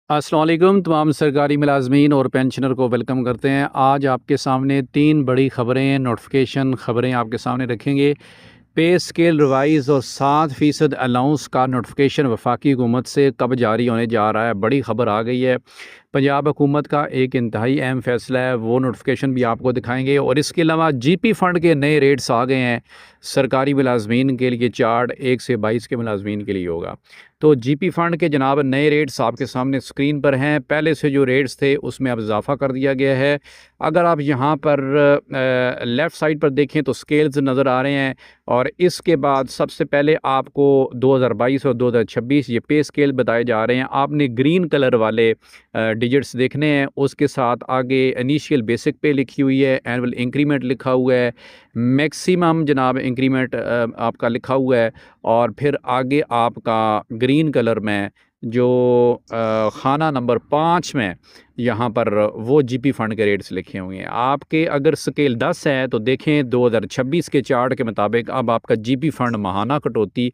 अस्सलाम वालेकुम तमाम सरकारी मुलाजमीन और पेंशनर को वेलकम करते हैं। आज आपके सामने 3 बड़ी ख़बरें नोटिफिकेशन ख़बरें आपके सामने रखेंगे। पे स्केल रिवाइज़ और 7% अलाउंस का नोटिफिकेशन वफाकी हुकूमत से कब जारी होने जा रहा है, बड़ी ख़बर आ गई है। पंजाब हुकूमत का एक इंतहाई अहम फ़ैसला है, वो नोटिफिकेशन भी आपको दिखाएंगे। और इसके अलावा जीपी फ़ंड के नए रेट्स आ गए हैं। सरकारी मुलाजमीन के लिए चार्ट 1 से 22 के मुलाजमीन के लिए होगा। तो जीपी फ़ंड के जनाब नए रेट्स आपके सामने स्क्रीन पर हैं। पहले से जो रेट्स थे उसमें अब इजाफ़ा कर दिया गया है। अगर आप यहाँ पर लेफ़्ट साइड पर देखें तो स्केल्स नज़र आ रहे हैं। और इसके बाद सबसे पहले आपको 2022 और 2026 ये पे स्केल बताए जा रहे हैं। आपने ग्रीन कलर वाले डिजिट्स देखने हैं। उसके साथ आगे इनिशियल बेसिक पे लिखी हुई है, एनुअल इंक्रीमेंट लिखा हुआ है, मैक्सिमम जनाब इंक्रीमेंट आपका लिखा हुआ है। और फिर आगे आपका ग्रीन कलर में जो खाना नंबर 5 में यहाँ पर वो जीपी फ़ंड के रेट्स लिखे हुए हैं। आपके अगर स्केल 10 है तो देखें 2026 के चार्ट के मुताबिक अब आपका जीपी फ़ंड माहाना कटौती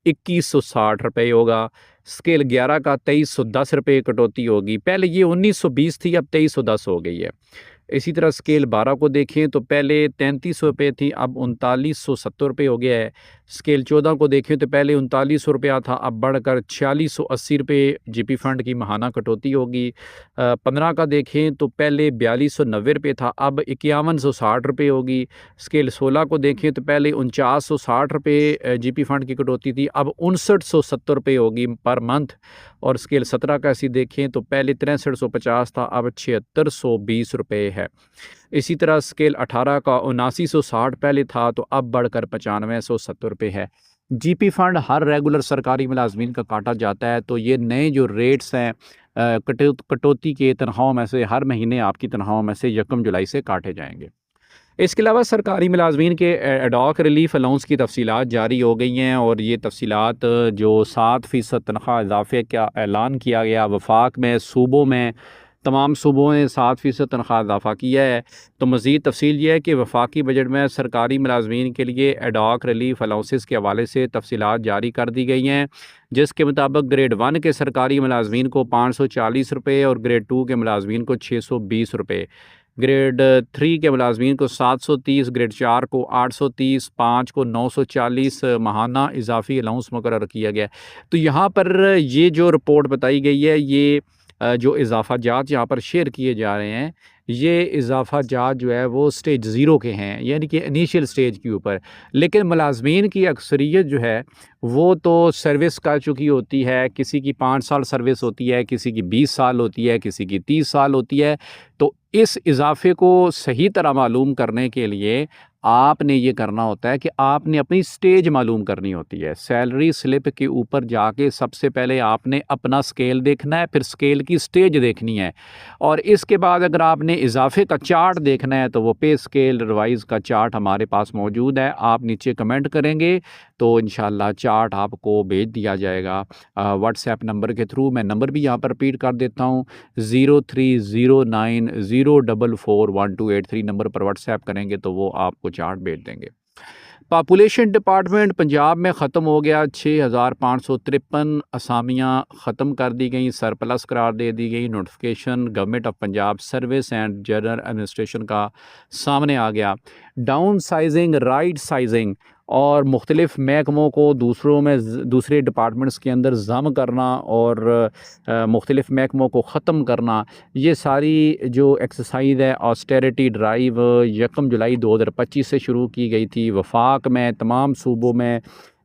2160 रुपये होगा। स्केल 11 का 2310 रुपये कटौती होगी। पहले ये 1920 थी, अब 2310 हो गई है। इसी तरह स्केल 12 को देखें तो पहले 3300 रुपये थी, अब 3970 रुपये हो गया है। स्केल 14 को देखें तो पहले 3900 रुपया था, अब बढ़कर 4680 रुपये जीपी फ़ंड की माहाना कटौती होगी। 15 का देखें तो पहले 4290 रुपये था, अब 5160 रुपये होगी। स्केल 16 को देखें तो पहले 4960 रुपये जीपी फ़ंड की कटौती थी, अब 5970 रुपये होगी पर मंथ। और स्केल 17 का ऐसी देखें तो पहले 6350 था, अब 7620 रुपये है। इसी तरह स्केल 18 का 7960 पहले था, तो अब बढ़कर 9570 रुपये है। जीपी फ़ंड हर रेगुलर सरकारी मुलाजमीन का काटा जाता है। तो ये नए जो रेट्स हैं कटौती के तनख्वाहों में से हर महीने आपकी तनख्वाहों में से 1 जुलाई से काटे जाएंगे। इसके अलावा सरकारी मुलाजमीन के एडॉक रिलीफ अलाउंस की तफसीलात जारी हो गई हैं। और ये तफसीलात जो 7% तनख्वाह इजाफे का ऐलान किया गया वफाक में, सूबों में तमाम सूबों ने 7% तनख्वाह इजाफ़ा किया है। तो मज़ीद तफसील ये है कि वफाकी बजट में सरकारी मुलाजमीन के लिए एडॉक रिलीफ अलाउंसेस के हवाले से तफसीलात जारी कर दी गई हैं। जिसके मुताबिक ग्रेड 1 के सरकारी मुलाजमीन को 540 रुपये और ग्रेड 2 के मुलाजमीन को 620 रुपये, ग्रेड 3 के मुलाजमीन को 730, ग्रेड 4 को 830, 5 को 940 माहाना इजाफी अलाउंस मुकर्रर किया गया है। तो यहाँ पर ये जो रिपोर्ट बताई गई है, ये जो इजाफा जात यहाँ पर शेयर किए जा रहे हैं, ये इजाफा जात जो है वो स्टेज 0 के हैं, यानी कि इनिशियल स्टेज के ऊपर। लेकिन मुलाजमीन की अक्सरियत जो है वो तो सर्विस कर चुकी होती है। किसी की 5 साल सर्विस होती है, किसी की 20 साल होती है, किसी की 30 साल होती है। तो इस इजाफे को सही तरह मालूम करने के लिए आपने ये करना होता है कि आपने अपनी स्टेज मालूम करनी होती है। सैलरी स्लिप के ऊपर जाके सबसे पहले आपने अपना स्केल देखना है, फिर स्केल की स्टेज देखनी है। और इसके बाद अगर आपने इजाफे का चार्ट देखना है तो वो पे स्केल रिवाइज़ का चार्ट हमारे पास मौजूद है। आप नीचे कमेंट करेंगे तो इंशाल्लाह चार्ट आपको भेज दिया जाएगा व्हाट्सएप नंबर के थ्रू। मैं नंबर भी यहाँ पर रिपीट कर देता हूँ, 0309044123 नंबर पर व्हाट्सएप करेंगे तो वो आपको चार्ट भेज देंगे। पॉपुलेशन डिपार्टमेंट पंजाब में ख़त्म हो गया। 6553 असामियाँ ख़त्म कर दी गई, सरप्लस करार दे दी गई। Notification government of Punjab service and general administration का सामने आ गया। डाउन साइजिंग, राइट साइजिंग और मुख्तलिफ़ महकमों को दूसरे डिपार्टमेंट्स के अंदर ज़म करना और मुख्तलिफ़ महकमों को ख़त्म करना, ये सारी जो एक्सरसाइज है ऑस्टेरिटी ड्राइव 1 जुलाई 2025 से शुरू की गई थी। वफाक में तमाम सूबों में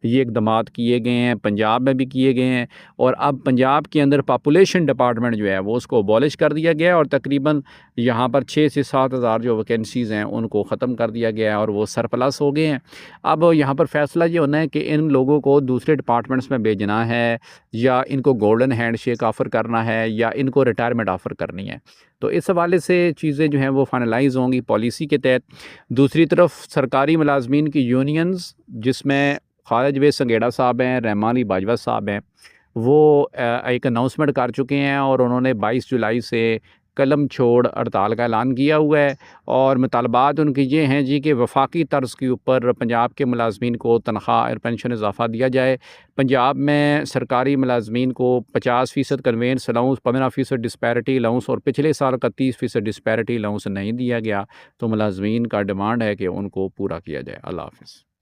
ये इक़दामात किए गए हैं, पंजाब में भी किए गए हैं। और अब पंजाब के अंदर पॉपुलेशन डिपार्टमेंट जो है वो उसको अबॉलिश कर दिया गया है और तकरीबन यहाँ पर 6 से 7 हज़ार जो वैकेंसीज़ हैं उनको ख़त्म कर दिया गया है और वो सरप्लस हो गए हैं। अब यहाँ पर फ़ैसला ये होना है कि इन लोगों को दूसरे डिपार्टमेंट्स में भेजना है या इनको गोल्डन हैंडशेक ऑफ़र करना है या इनको रिटायरमेंट ऑफ़र करनी है। तो इस हवाले से चीज़ें जो हैं वो फाइनलाइज़ होंगी पॉलिसी के तहत। दूसरी तरफ सरकारी मुलाजमीन की यूनियंस, जिसमें खालिद वे संगेड़ा साहब हैं, रहमान अली बाजवा साहब हैं, वो एक अनाउंसमेंट कर चुके हैं और उन्होंने 22 जुलाई से कलम छोड़ हड़ताल का ऐलान किया हुआ है। और मुतालबात उनकी ये हैं जी कि वफाकी तर्ज के ऊपर पंजाब के मुलाजमीन को तनख्वाह और पेंशन इजाफ़ा दिया जाए। पंजाब में सरकारी मुलाजमीन को 50% कन्वेंस अलाउंस, 15% डिस्पैरिटी अलाउंस और पिछले साल का 30% डिस्पैरिटी अलाउंस नहीं दिया गया। तो मुलाजमीन का डिमांड है कि उनको पूरा किया जाए। अल्लाह हाफ़िज़।